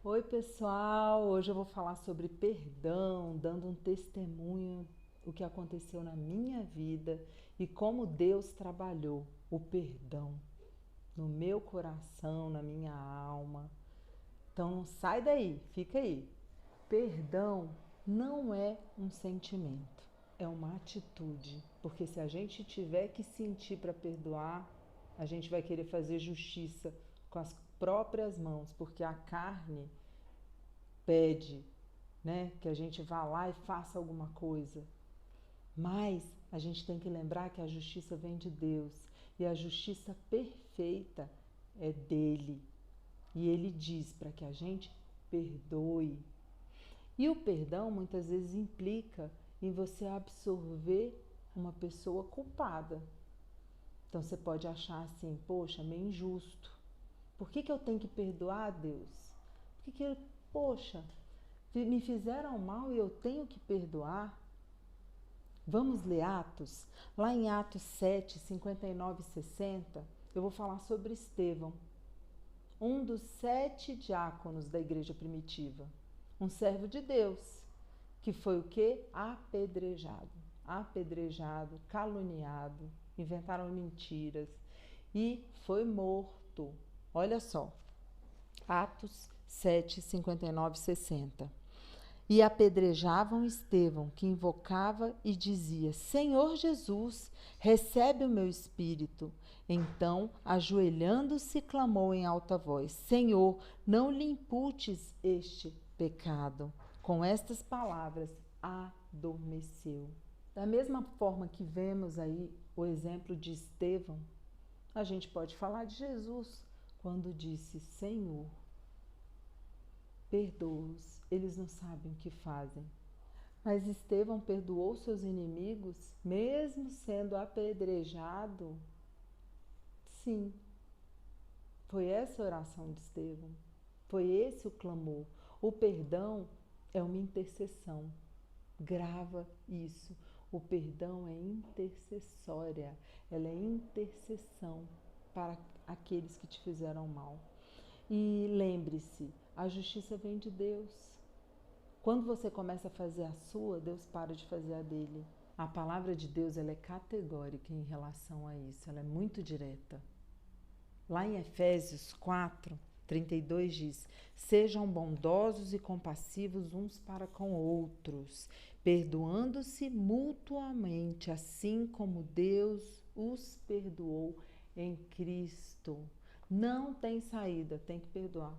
Oi, pessoal! Hoje eu vou falar sobre perdão, dando um testemunho o que aconteceu na minha vida e como Deus trabalhou o perdão no meu coração, na minha alma. Então não sai daí, fica aí. Perdão não é um sentimento, é uma atitude, porque se a gente tiver que sentir para perdoar, a gente vai querer fazer justiça com as próprias mãos, porque a carne pede, né, que a gente vá lá e faça alguma coisa. Mas a gente tem que lembrar que a justiça vem de Deus e a justiça perfeita é dele. E ele diz para que a gente perdoe. E o perdão muitas vezes implica em você absorver uma pessoa culpada. Então você pode achar assim, poxa, meio injusto. Por que eu tenho que perdoar a Deus? Poxa, me fizeram mal e eu tenho que perdoar? Vamos ler Atos? Lá em Atos 7, 59 e 60, eu vou falar sobre Estevão, um dos 7 diáconos da igreja primitiva, um servo de Deus, que foi o quê? Apedrejado, caluniado, inventaram mentiras e foi morto. Olha só, Atos 7, 59 e 60. E apedrejavam Estevão, que invocava e dizia: Senhor Jesus, recebe o meu espírito. Então, ajoelhando-se, clamou em alta voz: Senhor, não lhe imputes este pecado. Com estas palavras, adormeceu. Da mesma forma que vemos aí o exemplo de Estevão, a gente pode falar de Jesus quando disse: Senhor, perdoa-os, eles não sabem o que fazem. Mas Estevão perdoou seus inimigos, mesmo sendo apedrejado? Sim, foi essa a oração de Estevão. Foi esse o clamor. O perdão é uma intercessão. Grava isso. O perdão é intercessória. Ela é intercessão para aqueles que te fizeram mal. E lembre-se, a justiça vem de Deus. Quando você começa a fazer a sua, Deus para de fazer a dele. A palavra de Deus, ela é categórica em relação a isso, ela é muito direta. Lá em Efésios 4, 32 diz: Sejam bondosos e compassivos uns para com outros, perdoando-se mutuamente, assim como Deus os perdoou em Cristo. Não tem saída, tem que perdoar.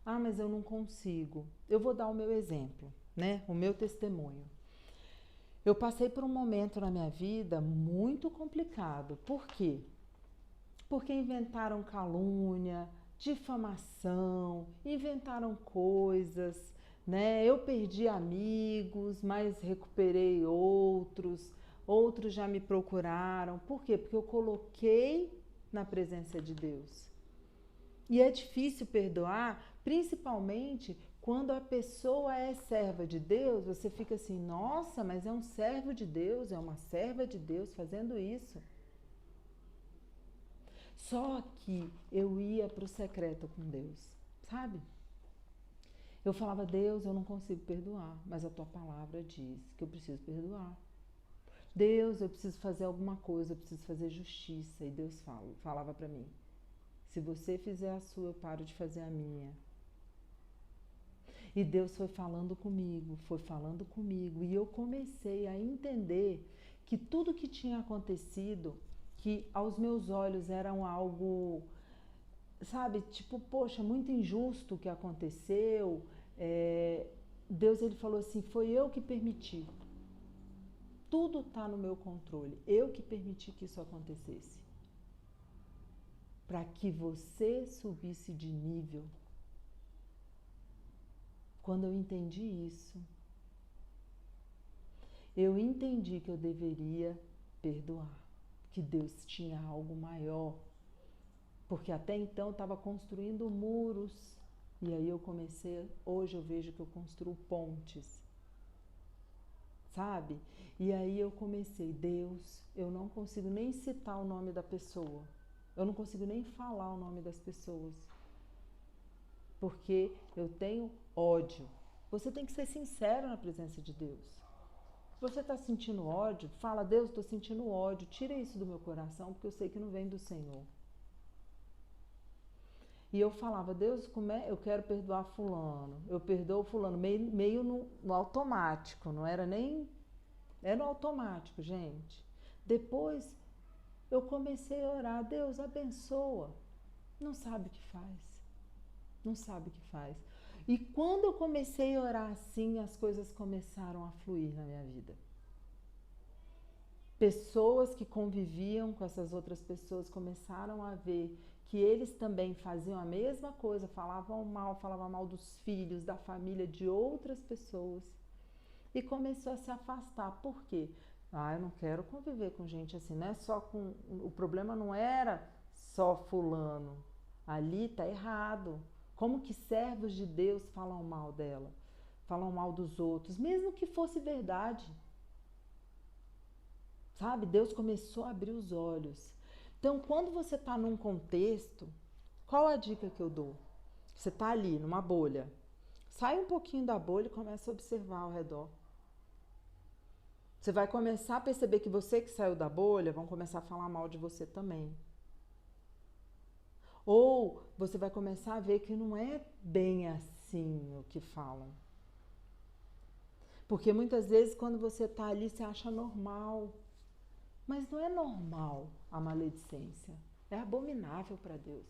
Ah, mas eu não consigo. Eu vou dar o meu exemplo, né? O meu testemunho. Eu passei por um momento na minha vida muito complicado. Por quê? Porque inventaram calúnia, difamação, inventaram coisas, né? Eu perdi amigos, mas recuperei outros, outros já me procuraram. Por quê? Porque eu coloquei na presença de Deus. E é difícil perdoar, principalmente quando a pessoa é serva de Deus, você fica assim, nossa, mas é um servo de Deus, é uma serva de Deus fazendo isso. Só que eu ia para o secreto com Deus, sabe? Eu falava, Deus, eu não consigo perdoar, mas a tua palavra diz que eu preciso perdoar. Deus, eu preciso fazer alguma coisa, eu preciso fazer justiça. E Deus falava para mim, se você fizer a sua, eu paro de fazer a minha. E Deus foi falando comigo, e eu comecei a entender que tudo que tinha acontecido, que aos meus olhos eram algo, sabe, tipo, poxa, muito injusto o que aconteceu, Deus, ele falou assim, foi eu que permiti. Tudo está no meu controle, eu que permiti que isso acontecesse. Para que você subisse de nível. Quando eu entendi isso, eu entendi que eu deveria perdoar, que Deus tinha algo maior, porque até então eu estava construindo muros, e aí eu comecei, hoje eu vejo que eu construo pontes, sabe? E aí eu comecei, Deus, eu não consigo nem citar o nome da pessoa, eu não consigo nem falar o nome das pessoas, porque eu tenho ódio. Você tem que ser sincero na presença de Deus. Se você está sentindo ódio, fala, Deus, estou sentindo ódio, tira isso do meu coração, porque eu sei que não vem do Senhor. E eu falava, Deus, como é? Eu quero perdoar fulano, eu perdoo fulano, meio no automático, não era nem... Era no automático, gente. Depois eu comecei a orar, Deus, abençoa. Não sabe o que faz. Não sabe o que faz. E quando eu comecei a orar assim, as coisas começaram a fluir na minha vida. Pessoas que conviviam com essas outras pessoas começaram a ver que eles também faziam a mesma coisa, falavam mal dos filhos, da família, de outras pessoas. E começou a se afastar. Por quê? Eu não quero conviver com gente assim, não é só com... O problema não era só fulano. Ali tá errado. Como que servos de Deus falam mal dela? Falam mal dos outros, mesmo que fosse verdade. Sabe? Deus começou a abrir os olhos. Então, quando você está num contexto, qual a dica que eu dou? Você está ali, numa bolha. Sai um pouquinho da bolha e começa a observar ao redor. Você vai começar a perceber que você que saiu da bolha vão começar a falar mal de você também. Ou você vai começar a ver que não é bem assim o que falam. Porque muitas vezes quando você está ali, você acha normal. Mas não é normal a maledicência. É abominável para Deus.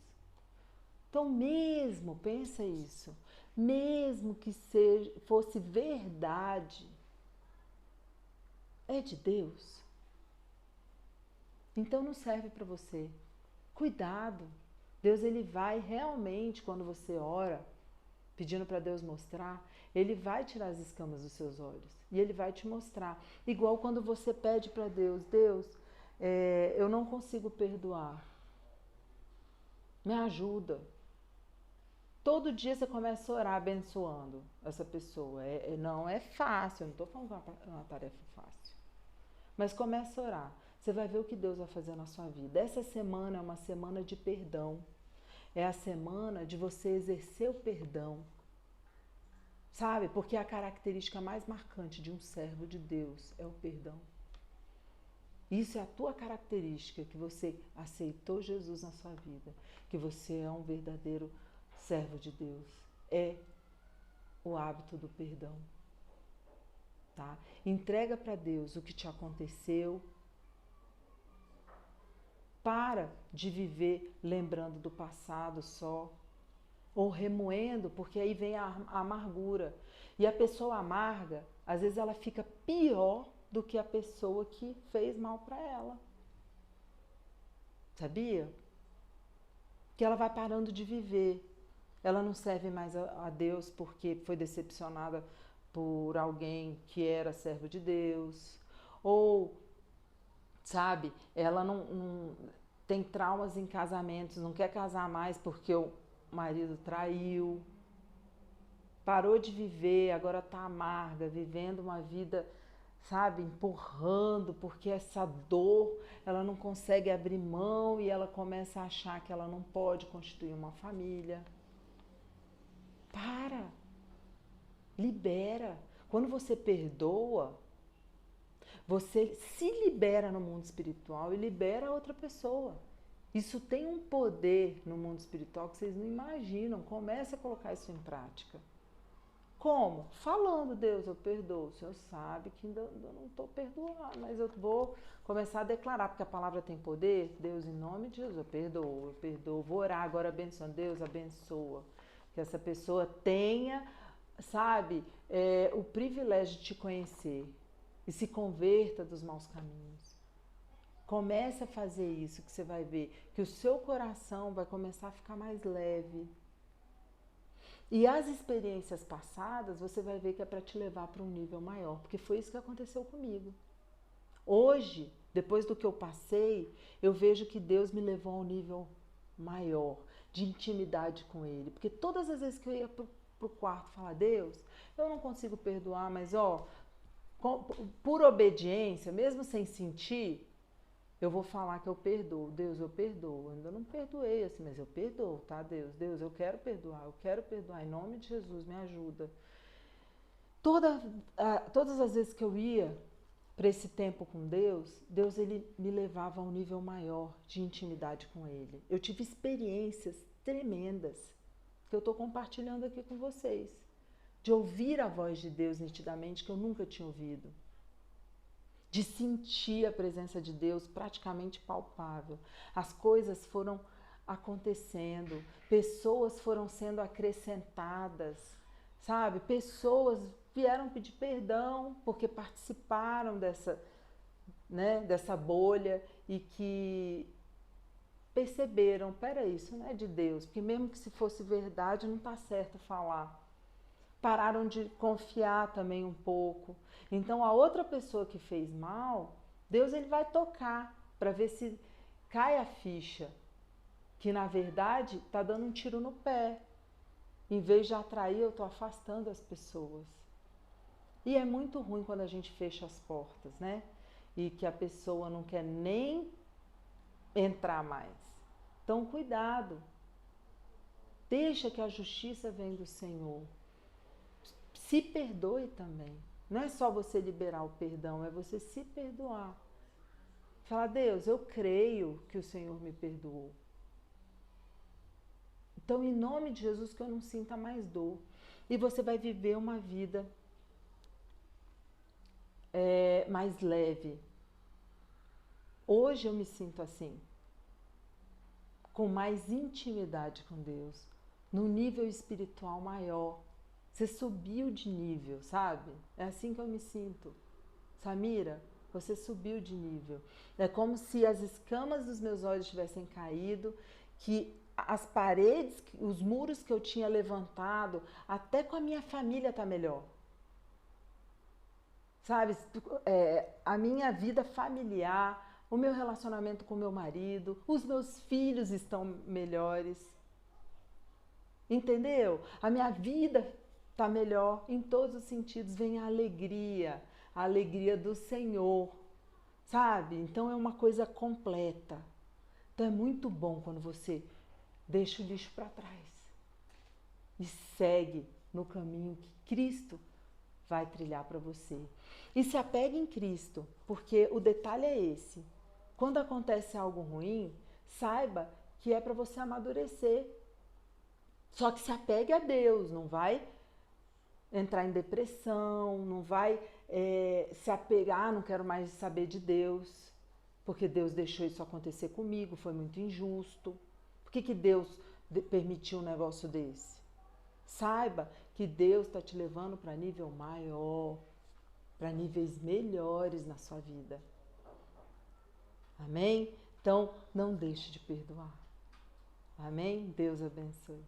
Então mesmo, pensa isso, mesmo que fosse verdade, é de Deus. Então não serve para você. Cuidado. Deus, ele vai realmente, quando você ora, pedindo para Deus mostrar, ele vai tirar as escamas dos seus olhos. E ele vai te mostrar. Igual quando você pede para Deus, Deus, eu não consigo perdoar. Me ajuda. Todo dia você começa a orar abençoando essa pessoa. Não é fácil, eu não estou falando que é uma tarefa fácil. Mas começa a orar. Você vai ver o que Deus vai fazer na sua vida. Essa semana é uma semana de perdão. É a semana de você exercer o perdão. Sabe? Porque a característica mais marcante de um servo de Deus é o perdão. Isso é a tua característica, que você aceitou Jesus na sua vida, que você é um verdadeiro servo de Deus. É o hábito do perdão. Tá? Entrega para Deus o que te aconteceu. Para de viver lembrando do passado só, ou remoendo, porque aí vem a amargura. E a pessoa amarga, às vezes ela fica pior do que a pessoa que fez mal para ela. Sabia? Que ela vai parando de viver. Ela não serve mais a Deus porque foi decepcionada por alguém que era servo de Deus. Ou, sabe, ela não tem traumas em casamentos, não quer casar mais porque o marido traiu. Parou de viver, agora está amarga, vivendo uma vida, sabe, empurrando, porque essa dor, ela não consegue abrir mão e ela começa a achar que ela não pode constituir uma família. Para, libera. Quando você perdoa, você se libera no mundo espiritual e libera a outra pessoa. Isso tem um poder no mundo espiritual que vocês não imaginam. Comece a colocar isso em prática. Como? Falando, Deus, eu perdoo. O Senhor sabe que ainda não estou perdoando, mas eu vou começar a declarar, porque a palavra tem poder. Deus, em nome de Jesus, eu perdoo. Vou orar agora abençoando. Deus, abençoa. Que essa pessoa tenha, sabe, o privilégio de te conhecer e se converta dos maus caminhos. Comece a fazer isso, que você vai ver que o seu coração vai começar a ficar mais leve. E as experiências passadas, você vai ver que é para te levar para um nível maior, porque foi isso que aconteceu comigo. Hoje, depois do que eu passei, eu vejo que Deus me levou a um nível maior de intimidade com Ele. Porque todas as vezes que eu ia pro quarto falar, Deus, eu não consigo perdoar, mas por obediência, mesmo sem sentir, Eu vou falar que eu perdoo. Deus, eu perdoo. Eu ainda não perdoei assim, mas eu perdoo, tá, Deus? Deus, eu quero perdoar. Em nome de Jesus, me ajuda. Todas as vezes que eu ia para esse tempo com Deus, Deus ele me levava a um nível maior de intimidade com Ele. Eu tive experiências tremendas que eu estou compartilhando aqui com vocês. De ouvir a voz de Deus nitidamente que eu nunca tinha ouvido. De sentir a presença de Deus praticamente palpável. As coisas foram acontecendo, pessoas foram sendo acrescentadas, sabe? Pessoas vieram pedir perdão porque participaram dessa bolha e que perceberam, peraí, isso não é de Deus, porque mesmo que se fosse verdade, não está certo falar. Pararam de confiar também um pouco. Então a outra pessoa que fez mal, Deus ele vai tocar para ver se cai a ficha, que na verdade está dando um tiro no pé. Em vez de atrair, eu estou afastando as pessoas. E é muito ruim quando a gente fecha as portas, né? E que a pessoa não quer nem entrar mais. Então cuidado. Deixa que a justiça venha do Senhor. Se perdoe também. Não é só você liberar o perdão, é você se perdoar. Falar, Deus, eu creio que o Senhor me perdoou. Então, em nome de Jesus, que eu não sinta mais dor. E você vai viver uma vida mais leve. Hoje eu me sinto assim, com mais intimidade com Deus, num nível espiritual maior. Você subiu de nível, sabe? É assim que eu me sinto. Samira, você subiu de nível. É como se as escamas dos meus olhos tivessem caído, que as paredes, os muros que eu tinha levantado, até com a minha família tá melhor. Sabe? A minha vida familiar, o meu relacionamento com meu marido, os meus filhos estão melhores. Entendeu? A minha vida está melhor em todos os sentidos. Vem a alegria do Senhor, sabe? Então é uma coisa completa. Então é muito bom quando você deixa o lixo para trás e segue no caminho que Cristo vai trilhar para você. E se apegue em Cristo, porque o detalhe é esse. Quando acontece algo ruim, saiba que é para você amadurecer. Só que se apegue a Deus, não vai entrar em depressão, não vai se apegar, não quero mais saber de Deus, porque Deus deixou isso acontecer comigo, foi muito injusto. Por que Deus permitiu um negócio desse? Saiba que Deus está te levando para nível maior, para níveis melhores na sua vida. Amém? Então, não deixe de perdoar. Amém? Deus abençoe.